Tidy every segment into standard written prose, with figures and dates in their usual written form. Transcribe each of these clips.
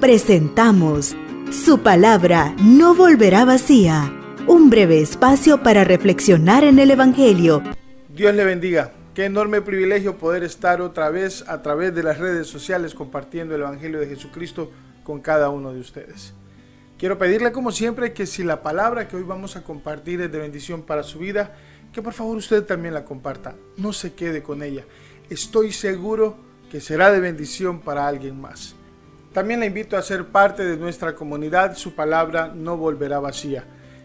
presentamos Su palabra no volverá vacía. Un breve espacio para reflexionar en el Evangelio. Dios le bendiga. Qué enorme privilegio poder estar otra vez a través de las redes sociales compartiendo el Evangelio de Jesucristo con cada uno de ustedes. Quiero pedirle como siempre que si la palabra que hoy vamos a compartir es de bendición para su vida, que por favor usted también la comparta. No se quede con ella. Estoy seguro que será de bendición para alguien más. También la invito a ser parte de nuestra comunidad. Su palabra no volverá vacía.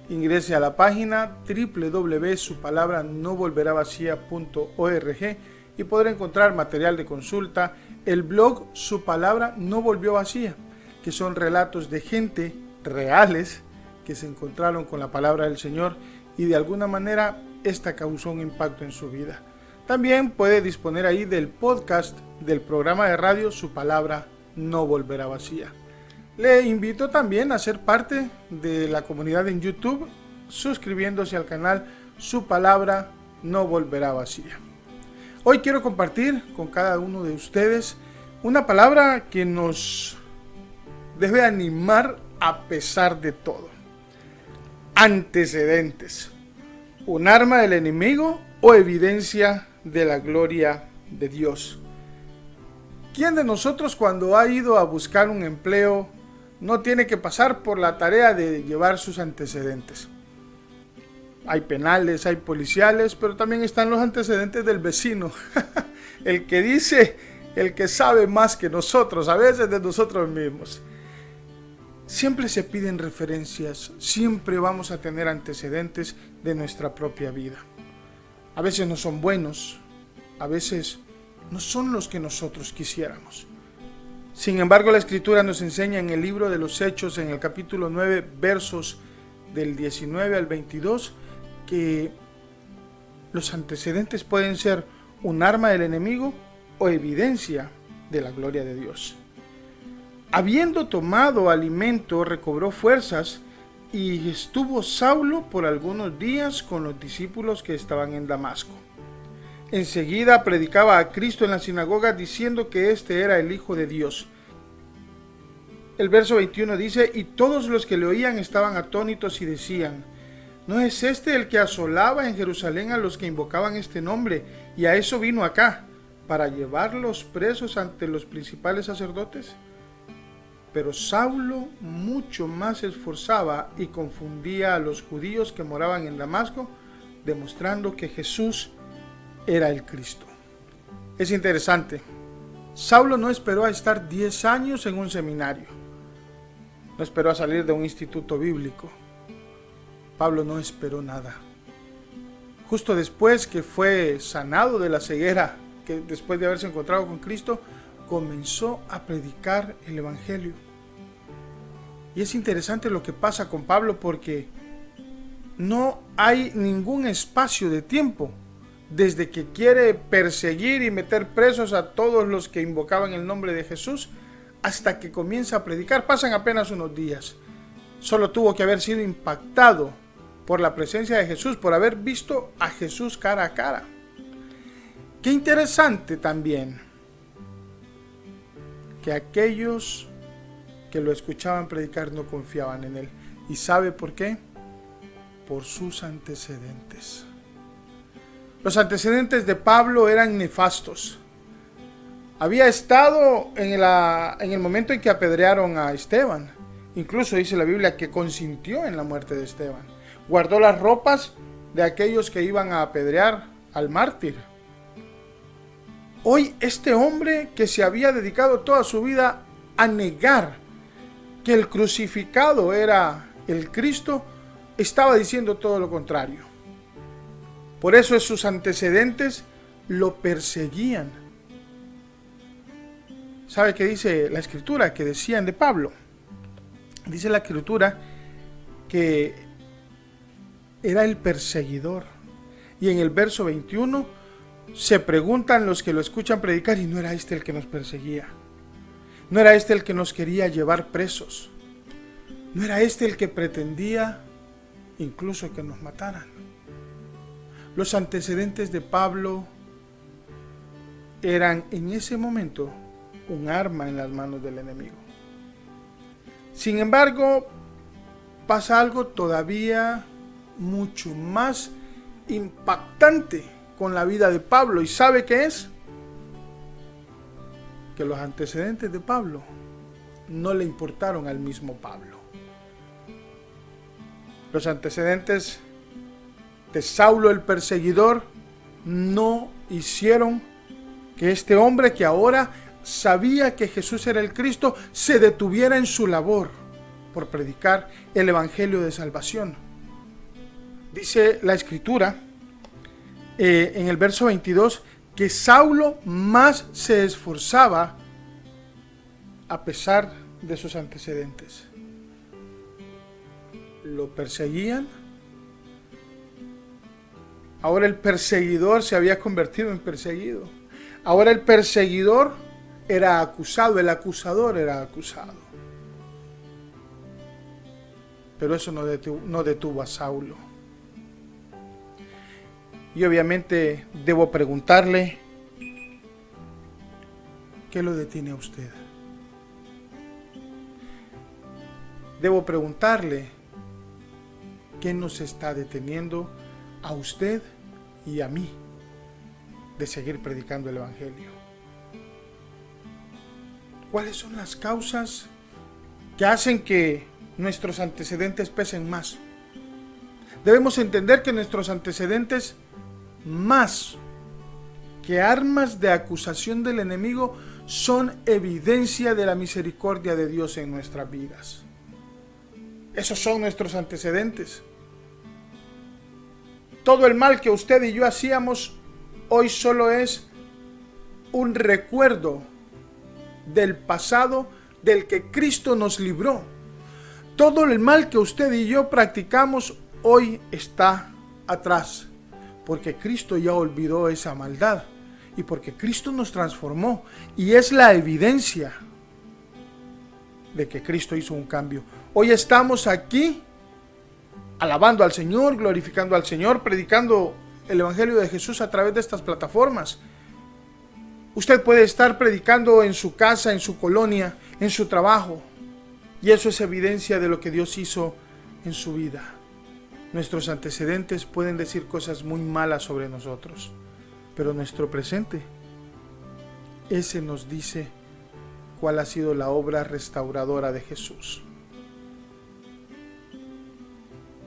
Ingrese a la página www.supalabranovolveravacía.org y podrá encontrar material de consulta, el blog Su Palabra No Volvió Vacía, que son relatos de gente reales que se encontraron con la palabra del Señor y de alguna manera esta causó un impacto en su vida. También puede disponer ahí del podcast del programa de radio Su Palabra No Volverá Vacía. Le invito también a ser parte de la comunidad en YouTube, suscribiéndose al canal Su Palabra No Volverá Vacía. Hoy quiero compartir con cada uno de ustedes una palabra que nos debe animar a pesar de todo. Antecedentes. ¿Un arma del enemigo o evidencia de la gloria de Dios? ¿Quién de nosotros cuando ha ido a buscar un empleo no tiene que pasar por la tarea de llevar sus antecedentes? Hay penales, hay policiales, pero también están los antecedentes del vecino. El que dice, el que sabe más que nosotros, a veces de nosotros mismos. Siempre se piden referencias, siempre vamos a tener antecedentes de nuestra propia vida. A veces no son buenos, a veces no son los que nosotros quisiéramos. Sin embargo, la Escritura nos enseña en el libro de los Hechos, en el capítulo 9, versos del 19 al 22, que los antecedentes pueden ser un arma del enemigo o evidencia de la gloria de Dios. Habiendo tomado alimento, recobró fuerzas y estuvo Saulo por algunos días con los discípulos que estaban en Damasco. Enseguida predicaba a Cristo en la sinagoga diciendo que este era el Hijo de Dios. El verso 21 dice: y todos los que le oían estaban atónitos y decían: ¿no es este el que asolaba en Jerusalén a los que invocaban este nombre? Y a eso vino acá, para llevarlos presos ante los principales sacerdotes. Pero Saulo mucho más se esforzaba y confundía a los judíos que moraban en Damasco, demostrando que Jesús era el Cristo. Es interesante. Saulo no esperó a estar 10 años en un seminario. No esperó a salir de un instituto bíblico. Pablo no esperó nada. Justo después que fue sanado de la ceguera, que después de haberse encontrado con Cristo, comenzó a predicar el Evangelio. Y es interesante lo que pasa con Pablo porque no hay ningún espacio de tiempo desde que quiere perseguir y meter presos a todos los que invocaban el nombre de Jesús hasta que comienza a predicar. Pasan apenas unos días. Solo tuvo que haber sido impactado por la presencia de Jesús, por haber visto a Jesús cara a cara. Qué interesante también que aquellos que lo escuchaban predicar no confiaban en él. ¿Y sabe por qué? Por sus antecedentes. Los antecedentes de Pablo eran nefastos. Había estado en el momento en que apedrearon a Esteban. Incluso dice la Biblia que consintió en la muerte de Esteban. Guardó las ropas de aquellos que iban a apedrear al mártir. Hoy este hombre que se había dedicado toda su vida a negar que el crucificado era el Cristo, estaba diciendo todo lo contrario. Por eso sus antecedentes lo perseguían. ¿Sabe qué dice la Escritura? Que decían de Pablo. Dice la Escritura que era el perseguidor. Y en el verso 21 se preguntan los que lo escuchan predicar: ¿y no era este el que nos perseguía? ¿No era este el que nos quería llevar presos? ¿No era este el que pretendía incluso que nos mataran? Los antecedentes de Pablo eran en ese momento un arma en las manos del enemigo. Sin embargo, pasa algo todavía mucho más impactante con la vida de Pablo. ¿Y sabe qué es? Que los antecedentes de Pablo no le importaron al mismo Pablo. Los antecedentes de Saulo el perseguidor no hicieron que este hombre, que ahora sabía que Jesús era el Cristo, se detuviera en su labor por predicar el evangelio de salvación. Dice la Escritura en el verso 22 que Saulo más se esforzaba a pesar de sus antecedentes. Lo perseguían. Ahora el perseguidor se había convertido en perseguido. Ahora el perseguidor era acusado, el acusador era acusado. Pero eso no detuvo a Saulo. Y obviamente debo preguntarle, ¿qué lo detiene a usted? Debo preguntarle, ¿qué nos está deteniendo a usted y a mí de seguir predicando el evangelio? ¿Cuáles son las causas que hacen que nuestros antecedentes pesen más? Debemos entender que nuestros antecedentes, más que armas de acusación del enemigo, son evidencia de la misericordia de Dios en nuestras vidas. Esos son nuestros antecedentes. Todo el mal que usted y yo hacíamos hoy solo es un recuerdo del pasado del que Cristo nos libró. Todo el mal que usted y yo practicamos hoy está atrás, porque Cristo ya olvidó esa maldad y porque Cristo nos transformó, y es la evidencia de que Cristo hizo un cambio. Hoy estamos aquí alabando al Señor, glorificando al Señor, predicando el evangelio de Jesús a través de estas plataformas. Usted puede estar predicando en su casa, en su colonia, en su trabajo, y eso es evidencia de lo que Dios hizo en su vida. Nuestros antecedentes pueden decir cosas muy malas sobre nosotros, pero nuestro presente, ese nos dice cuál ha sido la obra restauradora de Jesús.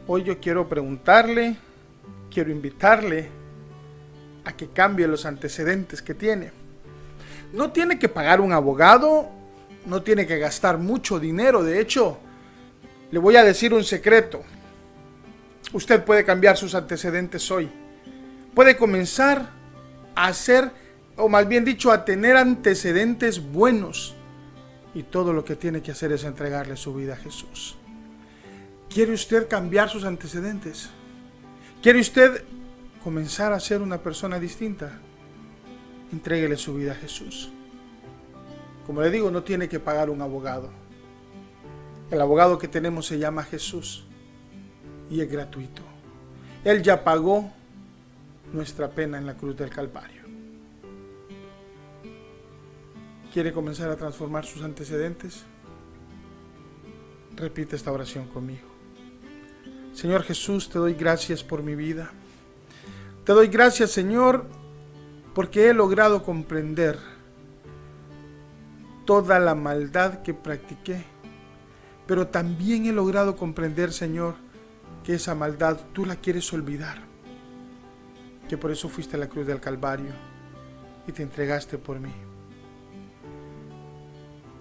Hoy yo quiero preguntarle, quiero invitarle a que cambie los antecedentes que tiene. No tiene que pagar un abogado, no tiene que gastar mucho dinero. De hecho, le voy a decir un secreto. Usted puede cambiar sus antecedentes hoy. Puede comenzar a hacer, o más bien dicho, a tener antecedentes buenos. Y todo lo que tiene que hacer es entregarle su vida a Jesús. ¿Quiere usted cambiar sus antecedentes? ¿Quiere usted comenzar a ser una persona distinta? Entréguele su vida a Jesús. Como le digo, no tiene que pagar un abogado. El abogado que tenemos se llama Jesús y es gratuito. Él ya pagó nuestra pena en la cruz del Calvario. ¿Quiere comenzar a transformar sus antecedentes? Repite esta oración conmigo. Señor Jesús, te doy gracias por mi vida. Te doy gracias, Señor, porque he logrado comprender toda la maldad que practiqué, pero también he logrado comprender, Señor, que esa maldad tú la quieres olvidar, que por eso fuiste a la cruz del Calvario y te entregaste por mí.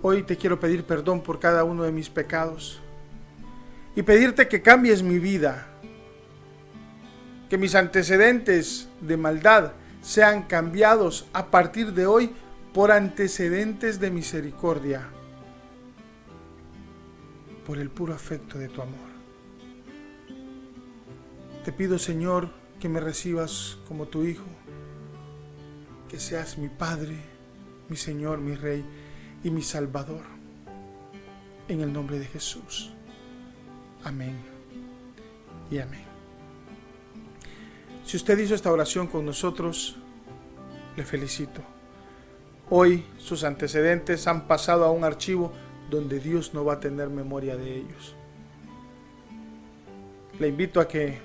Hoy te quiero pedir perdón por cada uno de mis pecados y pedirte que cambies mi vida, que mis antecedentes de maldad sean cambiados a partir de hoy por antecedentes de misericordia, por el puro afecto de tu amor. Te pido, Señor, que me recibas como tu Hijo, que seas mi Padre, mi Señor, mi Rey y mi Salvador. En el nombre de Jesús. Amén y amén. Si usted hizo esta oración con nosotros, le felicito. Hoy sus antecedentes han pasado a un archivo donde Dios no va a tener memoria de ellos. Le invito a que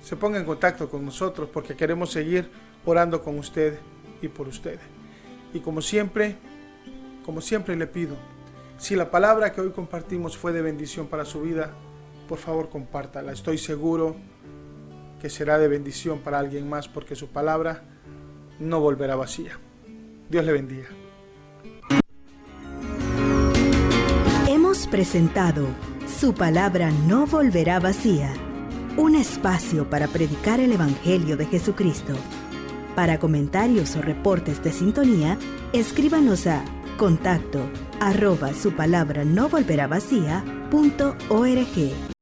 se ponga en contacto con nosotros porque queremos seguir orando con usted y por usted. Y como siempre le pido, si la palabra que hoy compartimos fue de bendición para su vida, por favor compártala. Estoy seguro que será de bendición para alguien más porque su palabra no volverá vacía. Dios le bendiga. Hemos presentado Su palabra no volverá vacía, un espacio para predicar el Evangelio de Jesucristo. Para comentarios o reportes de sintonía, escríbanos a contacto@supalabranovolveravacía.org.